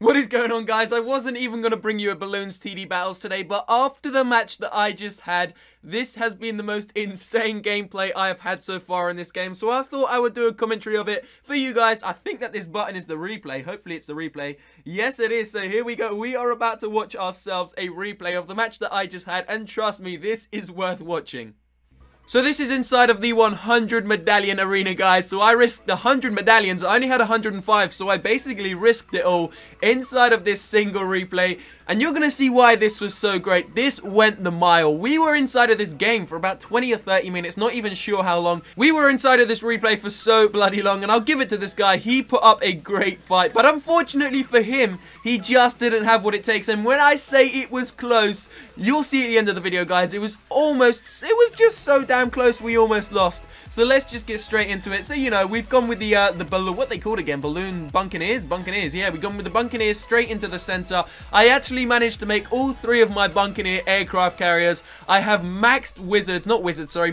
What is going on, guys? I wasn't even going to bring you a Bloons TD Battles today, but after the match that I just had, this has been the most insane gameplay I have had so far in this game, so I thought I would do a commentary of it for you guys. I think that this button is the replay. Hopefully it's the replay. Yes, it is, so here we go. We are about to watch ourselves a replay of the match that I just had, and trust me, this is worth watching. So this is inside of the 100 medallion arena, guys. So I risked the 100 medallions. I only had 105, so I basically risked it all inside of this single replay. And you're going to see why this was so great. This went the mile. We were inside of this game for about 20 or 30 minutes, not even sure how long. We were inside of this replay for so bloody long, and I'll give it to this guy. He put up a great fight, but unfortunately for him, he just didn't have what it takes. And when I say it was close, you'll see at the end of the video, guys, it was just so damn close, we almost lost. So let's just get straight into it. So, you know, we've gone with the balloon, what they called again, balloon buccaneers? Buccaneers, yeah, we've gone with the buccaneers straight into the center. I actually managed to make all 3 of my buccaneer aircraft carriers. I have maxed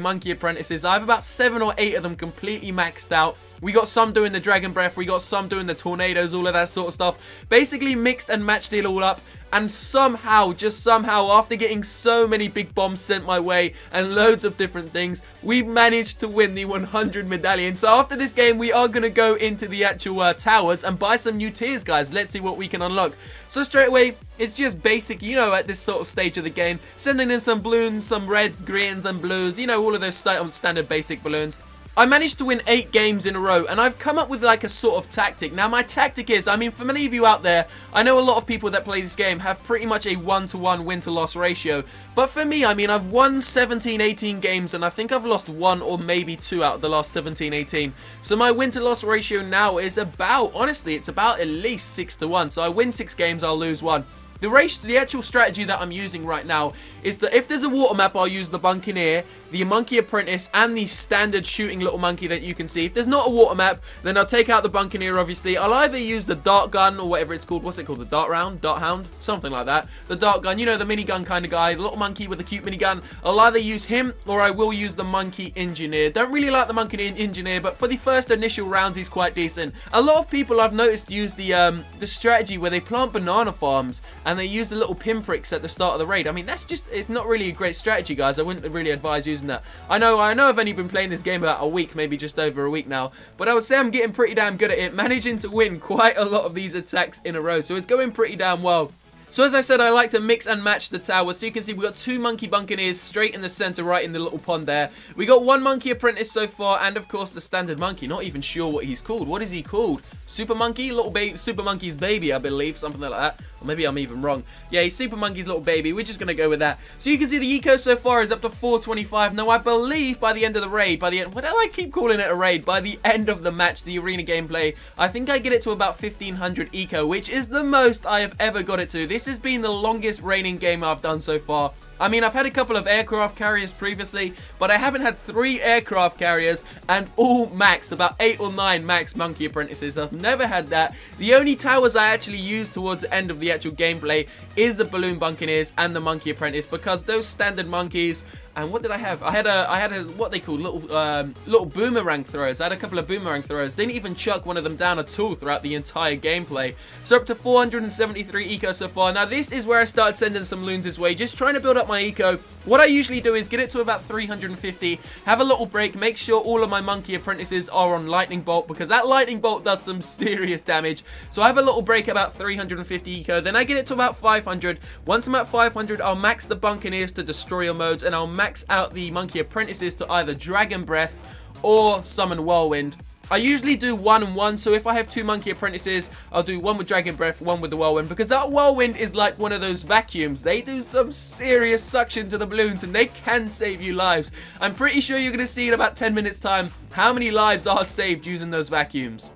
monkey apprentices. I have about 7 or 8 of them completely maxed out. We got some doing the dragon breath, we got some doing the tornadoes, all of that sort of stuff. Basically mixed and matched it all up, and somehow, just somehow, after getting so many big bombs sent my way and loads of different things, we managed to win the 100 medallion. So after this game, we are going to go into the actual towers and buy some new tiers, guys. Let's see what we can unlock. So straight away, it's just basic, you know, at this sort of stage of the game, sending in some balloons, some reds, greens, and blues, you know, all of those standard basic balloons. I managed to win 8 games in a row, and I've come up with like a sort of tactic. Now, my tactic is, I mean, for many of you out there, I know a lot of people that play this game have pretty much a 1-to-1 win-to-loss ratio. But for me, I mean, I've won 17, 18 games, and I think I've lost 1 or maybe 2 out of the last 17, 18. So my win-to-loss ratio now is about, honestly, it's about at least 6-to-1. So I win 6 games, I'll lose 1. The actual strategy that I'm using right now is that if there's a water map, I'll use the Buccaneer, the Monkey Apprentice, and the standard shooting little monkey that you can see. If there's not a water map, then I'll take out the Buccaneer, obviously. I'll either use the dart gun or whatever it's called. What's it called? The dart hound? Something like that. The dart gun, you know, the minigun kind of guy, the little monkey with the cute minigun. I'll either use him or I will use the Monkey Engineer. Don't really like the Monkey Engineer, but for the first initial rounds, he's quite decent. A lot of people I've noticed use the strategy where they plant banana farms and they use the little pinpricks at the start of the raid. I mean, that's just, it's not really a great strategy, guys. I wouldn't really advise using that. I know I've only been playing this game about a week, maybe just over a week now, but I would say I'm getting pretty damn good at it, managing to win quite a lot of these attacks in a row, so it's going pretty damn well. So as I said, I like to mix and match the towers. So you can see we've got 2 monkey buccaneers straight in the center, right in the little pond there. We got 1 monkey apprentice so far, and of course the standard monkey. Not even sure what he's called. What is he called? Super monkey? Little baby, super monkey's baby, I believe. Something like that. Or maybe I'm even wrong. Yeah, he's super monkey's little baby. We're just going to go with that. So you can see the eco so far is up to 425. Now I believe by the end of the raid, what do I keep calling it a raid? By the end of the match, the arena gameplay, I think I get it to about 1500 eco, which is the most I have ever got it to. This has been the longest reigning game I've done so far. I mean, I've had a couple of aircraft carriers previously, but I haven't had 3 aircraft carriers and all maxed, about 8 or 9 max monkey apprentices. I've never had that. The only towers I actually use towards the end of the actual gameplay is the balloon buccaneers and the monkey apprentice, because those standard monkeys. And what did I have? I had a what they call little boomerang throwers. I had a couple of boomerang throwers. Didn't even chuck one of them down at all throughout the entire gameplay. So up to 473 eco so far. Now this is where I started sending some loons his way, just trying to build up my eco. What I usually do is get it to about 350, have a little break, make sure all of my monkey apprentices are on lightning bolt, because that lightning bolt does some serious damage. So I have a little break about 350 eco, then I get it to about 500. Once I'm at 500, I'll max the buccaneers to destroyer modes, and I'll max out the monkey apprentices to either dragon breath or summon whirlwind. I usually do 1 and 1, so if I have 2 monkey apprentices, I'll do 1 with dragon breath, 1 with the whirlwind, because that whirlwind is like one of those vacuums. They do some serious suction to the balloons, and they can save you lives. I'm pretty sure you're going to see in about 10 minutes time how many lives are saved using those vacuums.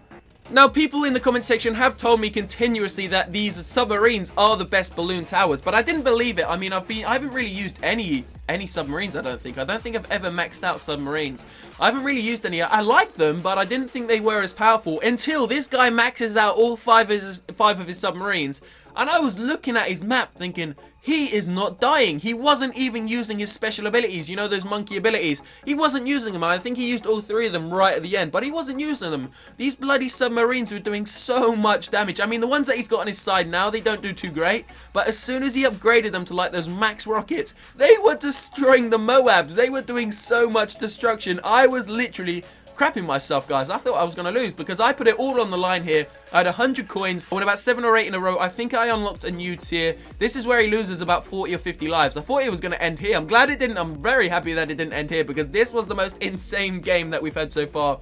Now, people in the comment section have told me continuously that these submarines are the best balloon towers, but I didn't believe it. I mean, I haven't really used any any submarines, I don't think. I don't think I've ever maxed out submarines. I haven't really used any. I like them, but I didn't think they were as powerful until this guy maxes out all five of his submarines. And I was looking at his map thinking, he is not dying. He wasn't even using his special abilities. You know, those monkey abilities. He wasn't using them. I think he used all 3 of them right at the end, but he wasn't using them. These bloody submarines were doing so much damage. I mean, the ones that he's got on his side now, they don't do too great, but as soon as he upgraded them to like those max rockets, they were destroying the Moabs. They were doing so much destruction. I was literally crapping myself, guys. I thought I was going to lose because I put it all on the line here. I had 100 coins. I won about 7 or 8 in a row. I think I unlocked a new tier. This is where he loses about 40 or 50 lives. I thought it was going to end here. I'm glad it didn't. I'm very happy that it didn't end here because this was the most insane game that we've had so far.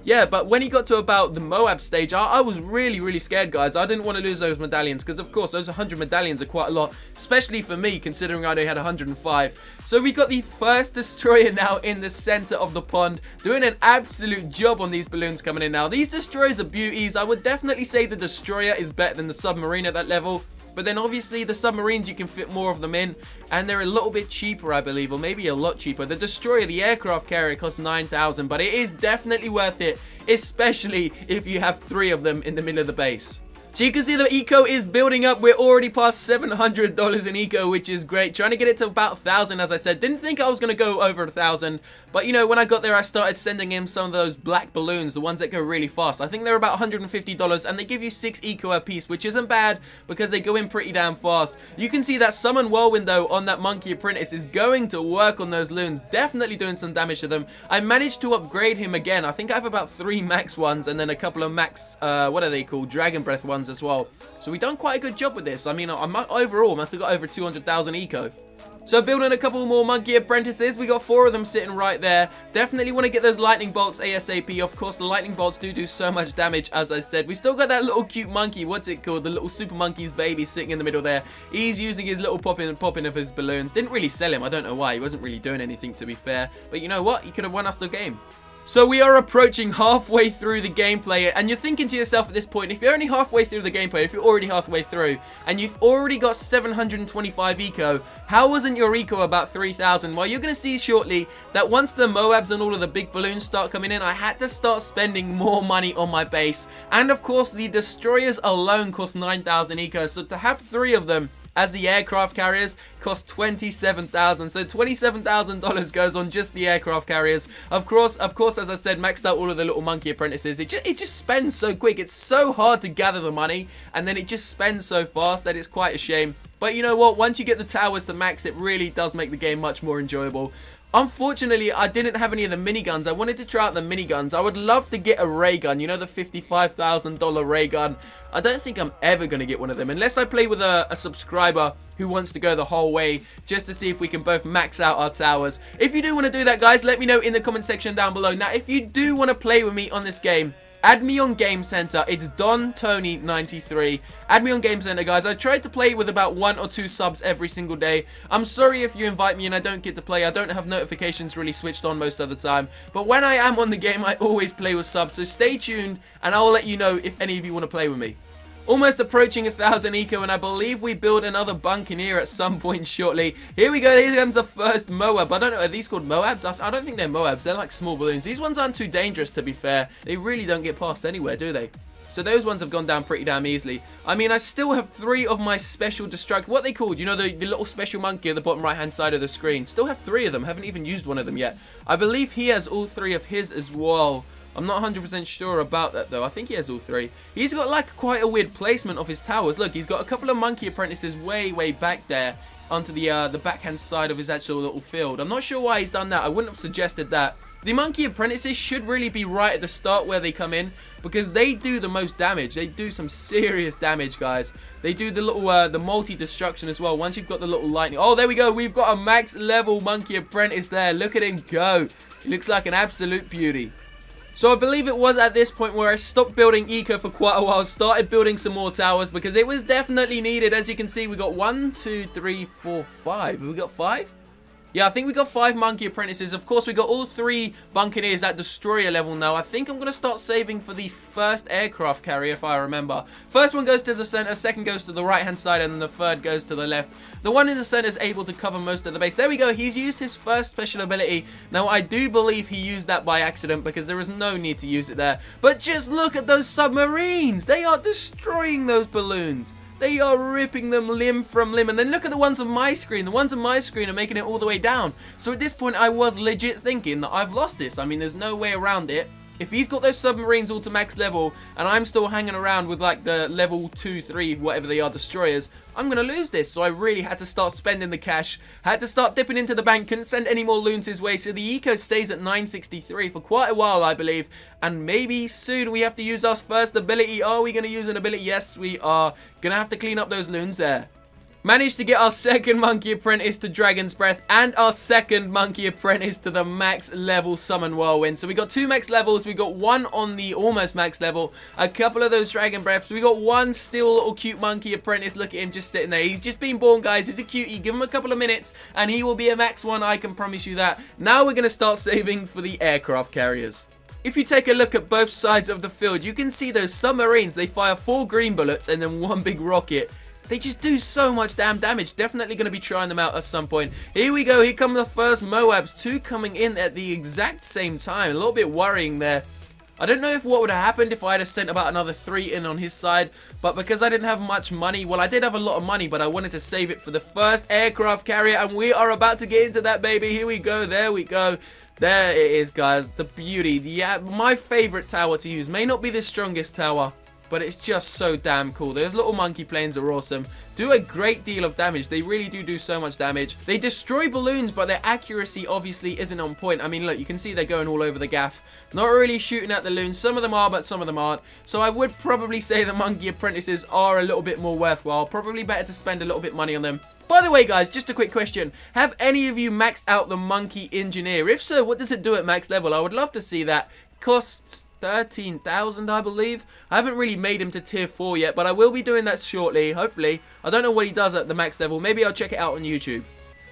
Yeah, but when he got to about the Moab stage, I was really, really scared, guys. I didn't want to lose those medallions because, of course, those 100 medallions are quite a lot, especially for me, considering I only had 105. So we got the first destroyer now in the center of the pond, doing an absolute job on these balloons coming in now. These destroyers are beauties. I would definitely say the destroyer is better than the submarine at that level. But then obviously the submarines, you can fit more of them in, and they're a little bit cheaper, I believe, or maybe a lot cheaper. The destroyer, the aircraft carrier, costs 9,000, but it is definitely worth it, especially if you have 3 of them in the middle of the base. So you can see the eco is building up. We're already past $700 in eco, which is great. Trying to get it to about 1,000, as I said. Didn't think I was going to go over 1,000. But, you know, when I got there, I started sending him some of those black balloons, the ones that go really fast. I think they're about $150, and they give you 6 eco a piece, which isn't bad because they go in pretty damn fast. You can see that summon whirlwind, though, on that monkey apprentice is going to work on those loons. Definitely doing some damage to them. I managed to upgrade him again. I think I have about 3 max ones and then a couple of max, what are they called? Dragon breath ones as well. So we've done quite a good job with this. I mean, overall, must have got over 200,000 eco. So building a couple more monkey apprentices. We got 4 of them sitting right there. Definitely want to get those lightning bolts ASAP. Of course, the lightning bolts do so much damage, as I said. We still got that little cute monkey. What's it called? The little super monkey's baby sitting in the middle there. He's using his little popping of his balloons. Didn't really sell him. I don't know why. He wasn't really doing anything, to be fair. But you know what? He could have won us the game. So we are approaching halfway through the gameplay, and you're thinking to yourself at this point, if you're only halfway through the gameplay, if you're already halfway through, and you've already got 725 eco, how wasn't your eco about 3,000? Well, you're going to see shortly that once the Moabs and all of the big balloons start coming in, I had to start spending more money on my base. And of course, the destroyers alone cost 9,000 eco, so to have 3 of them as the aircraft carriers cost 27,000. So $27,000 goes on just the aircraft carriers. Of course, as I said, maxed out all of the little monkey apprentices. It just spends so quick. It's so hard to gather the money, and then it just spends so fast that it's quite a shame. But you know what? Once you get the towers to max, it really does make the game much more enjoyable. Unfortunately, I didn't have any of the miniguns. I wanted to try out the miniguns. I would love to get a ray gun. You know, the $55,000 ray gun. I don't think I'm ever going to get one of them unless I play with a subscriber who wants to go the whole way just to see if we can both max out our towers. If you do want to do that, guys, let me know in the comment section down below. Now, if you do want to play with me on this game, add me on Game Center. It's DonTony93. Add me on Game Center, guys. I try to play with about 1 or 2 subs every single day. I'm sorry if you invite me and I don't get to play. I don't have notifications really switched on most of the time. But when I am on the game, I always play with subs. So stay tuned and I will let you know if any of you want to play with me. Almost approaching 1,000 eco, and I believe we build another buccaneer at some point shortly. Here we go. Here comes the first Moab. I don't know. Are these called Moabs? I don't think they're Moabs. They're like small balloons. These ones aren't too dangerous, to be fair. They really don't get past anywhere, do they? So those ones have gone down pretty damn easily. I mean, I still have 3 of my special destruct. What are they called? You know, the little special monkey at the bottom right-hand side of the screen. Still have 3 of them. Haven't even used one of them yet. I believe he has all 3 of his as well. I'm not 100% sure about that, though. I think he has all 3. He's got, like, quite a weird placement of his towers. Look, he's got a couple of monkey apprentices way back there onto the backhand side of his actual little field. I'm not sure why he's done that. I wouldn't have suggested that. The monkey apprentices should really be right at the start where they come in because they do the most damage. They do some serious damage, guys. They do the little, the multi-destruction as well. Once you've got the little lightning. Oh, there we go. We've got a max level monkey apprentice there. Look at him go. He looks like an absolute beauty. So I believe it was at this point where I stopped building eco for quite a while, started building some more towers because it was definitely needed. As you can see, we got 1, 2, 3, 4, 5. Have we got 5? Yeah, I think we got 5 monkey apprentices. Of course, we got all 3 buccaneers at destroyer level now. I think I'm going to start saving for the first aircraft carrier, if I remember. First one goes to the center, second goes to the right-hand side, and then the third goes to the left. The one in the center is able to cover most of the base. There we go. He's used his first special ability. Now, I do believe he used that by accident because there is no need to use it there. But just look at those submarines. They are destroying those balloons. They are ripping them limb from limb. And then look at the ones on my screen. The ones on my screen are making it all the way down. So at this point, I was legit thinking that I've lost this. I mean, there's no way around it. If he's got those submarines all to max level, and I'm still hanging around with like the level 2, 3, whatever they are, destroyers, I'm going to lose this. So I really had to start spending the cash, had to start dipping into the bank, couldn't send any more loons his way. So the eco stays at 963 for quite a while, I believe. And maybe soon we have to use our first ability. Are we going to use an ability? Yes, we are going to have to clean up those loons there. Managed to get our second monkey apprentice to Dragon's Breath and our second monkey apprentice to the max level summon whirlwind. So we got 2 max levels, we got 1 on the almost max level, a couple of those dragon breaths, we got 1 still little cute monkey apprentice. Look at him just sitting there. He's just been born, guys. He's a cutie. Give him a couple of minutes and he will be a max 1, I can promise you that. Now we're going to start saving for the aircraft carriers. If you take a look at both sides of the field, you can see those submarines. They fire 4 green bullets and then 1 big rocket. They just do so much damn damage. Definitely going to be trying them out at some point. Here we go. Here come the first Moabs. 2 coming in at the exact same time. A little bit worrying there. I don't know if what would have happened if I had sent about another 3 in on his side. But because I didn't have much money. Well, I did have a lot of money. But I wanted to save it for the first aircraft carrier. And we are about to get into that, baby. Here we go. There we go. There it is, guys. The beauty. Yeah, my favorite tower to use. May not be the strongest tower, but it's just so damn cool. Those little monkey planes are awesome. Do a great deal of damage. They really do so much damage. They destroy balloons, but their accuracy obviously isn't on point. I mean, look, you can see they're going all over the gaff. Not really shooting at the loons. Some of them are, but some of them aren't. So I would probably say the monkey apprentices are a little bit more worthwhile. Probably better to spend a little bit money on them. By the way, guys, just a quick question. Have any of you maxed out the monkey engineer? If so, what does it do at max level? I would love to see that. Costs 13,000, I believe. I haven't really made him to tier 4 yet, but I will be doing that shortly, hopefully. I don't know what he does at the max level. Maybe I'll check it out on YouTube.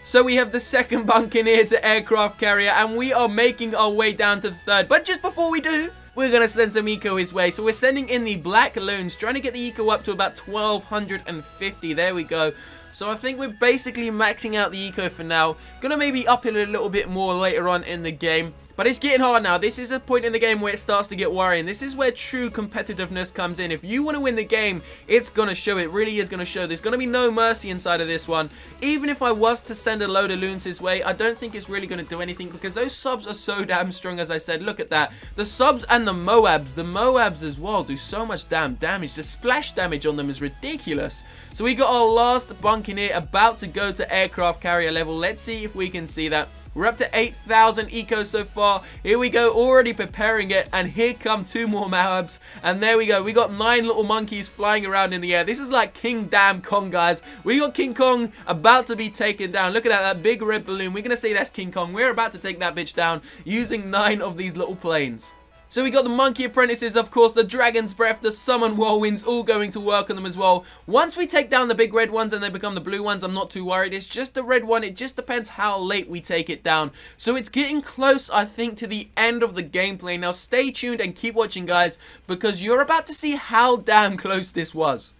So we have the second buccaneer to aircraft carrier, and we are making our way down to the third. But just before we do, we're going to send some eco his way. So we're sending in the black loons, trying to get the eco up to about 1,250. There we go. So I think we're basically maxing out the eco for now. Gonna maybe up it a little bit more later on in the game. But it's getting hard now. This is a point in the game where it starts to get worrying. This is where true competitiveness comes in. If you want to win the game, it's going to show. It really is going to show. There's going to be no mercy inside of this one. Even if I was to send a load of loons his way, I don't think it's really going to do anything because those subs are so damn strong, as I said. Look at that. The subs and the Moabs as well do so much damn damage. The splash damage on them is ridiculous. So we got our last buccaneer about to go to aircraft carrier level. Let's see if we can see that. We're up to 8,000 eco so far. Here we go, already preparing it. And here come 2 more Moabs. And there we go. We got 9 little monkeys flying around in the air. This is like King Damn Kong, guys. We got King Kong about to be taken down. Look at that big red balloon. We're going to say that's King Kong. We're about to take that bitch down using 9 of these little planes. So we got the monkey apprentices, of course, the dragon's breath, the summon whirlwinds, all going to work on them as well. Once we take down the big red ones and they become the blue ones, I'm not too worried. It's just the red one. It just depends how late we take it down. So it's getting close, I think, to the end of the gameplay. Now stay tuned and keep watching, guys, because you're about to see how damn close this was.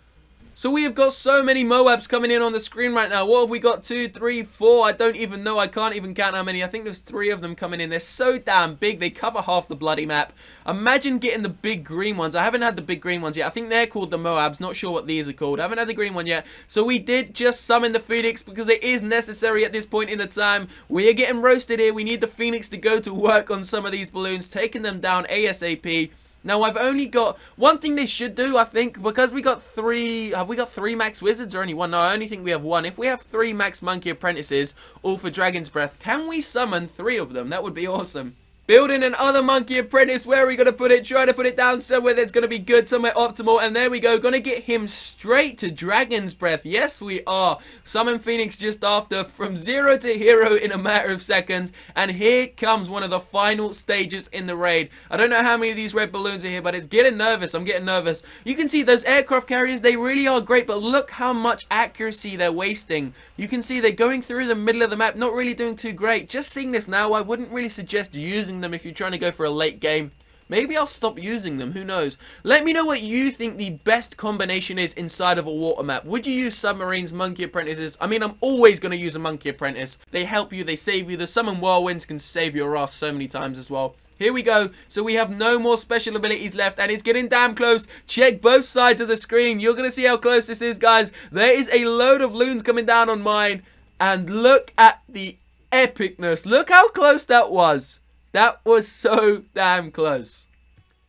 So we have got so many Moabs coming in on the screen right now. What have we got? 2, 3, 4. I don't even know. I can't even count how many. I think there's 3 of them coming in. They're so damn big. They cover half the bloody map. Imagine getting the big green ones. I haven't had the big green ones yet. I think they're called the Moabs. Not sure what these are called. I haven't had the green one yet. So we did just summon the Phoenix because it is necessary at this point in the time. We are getting roasted here. We need the Phoenix to go to work on some of these balloons, taking them down ASAP. Now, I've only got one thing they should do, I think, because we got 3, have we got 3 max wizards or only 1? No, I only think we have 1. If we have 3 max monkey apprentices, all for Dragon's Breath, can we summon 3 of them? That would be awesome. Building another monkey apprentice. Where are we going to put it? Try to put it down somewhere that's going to be good, somewhere optimal. And there we go. Going to get him straight to Dragon's Breath. Yes, we are. Summon Phoenix just after, from 0 to hero in a matter of seconds. And here comes one of the final stages in the raid. I don't know how many of these red balloons are here, but it's getting nervous. I'm getting nervous. You can see those aircraft carriers, they really are great, but look how much accuracy they're wasting. You can see they're going through the middle of the map, not really doing too great. Just seeing this now, I wouldn't really suggest using them if you're trying to go for a late game. Maybe I'll stop using them, who knows. Let me know what you think the best combination is inside of a water map. Would you use submarines, monkey apprentices? I mean, I'm always going to use a monkey apprentice. They help you, they save you. The summon whirlwinds can save your ass so many times as well. Here we go. So we have no more special abilities left, and it's getting damn close. Check both sides of the screen. You're going to see how close this is, guys. There is a load of loons coming down on mine, and look at the epicness. Look how close that was. That was so damn close.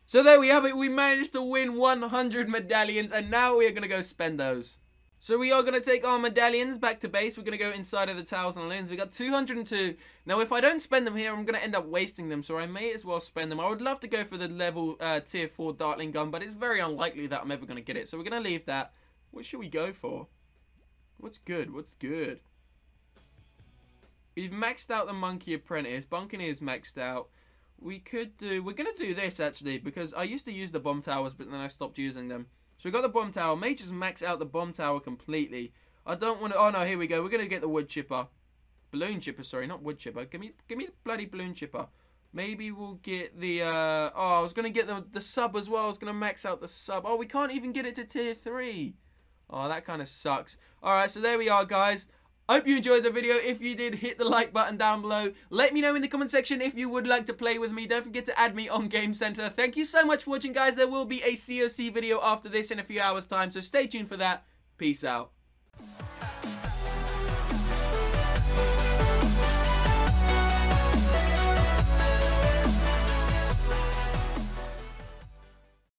So there we have it. We managed to win 100 medallions, and now we are going to go spend those. So we are going to take our medallions back to base. We're going to go inside of the towers and loons. We got 202. Now, if I don't spend them here, I'm going to end up wasting them, so I may as well spend them. I would love to go for the level tier 4 Dartling gun, but it's very unlikely that I'm ever going to get it. So we're going to leave that. What should we go for? What's good? What's good? We've maxed out the Monkey Apprentice. Buccaneer's maxed out. We're going to do this, actually, because I used to use the bomb towers, but then I stopped using them. So we got the bomb tower. May just max out the bomb tower completely. I don't want to... Oh, no, here we go. We're going to get the wood chipper. Balloon chipper, sorry, not wood chipper. Give me the bloody balloon chipper. Maybe we'll get the... Oh, I was going to get the sub as well. I was going to max out the sub. Oh, we can't even get it to tier 3. Oh, that kind of sucks. Alright, so there we are, guys. Hope you enjoyed the video. If you did, hit the like button down below. Let me know in the comment section if you would like to play with me. Don't forget to add me on Game Center. Thank you so much for watching, guys. There will be a COC video after this in a few hours' time, so stay tuned for that. Peace out.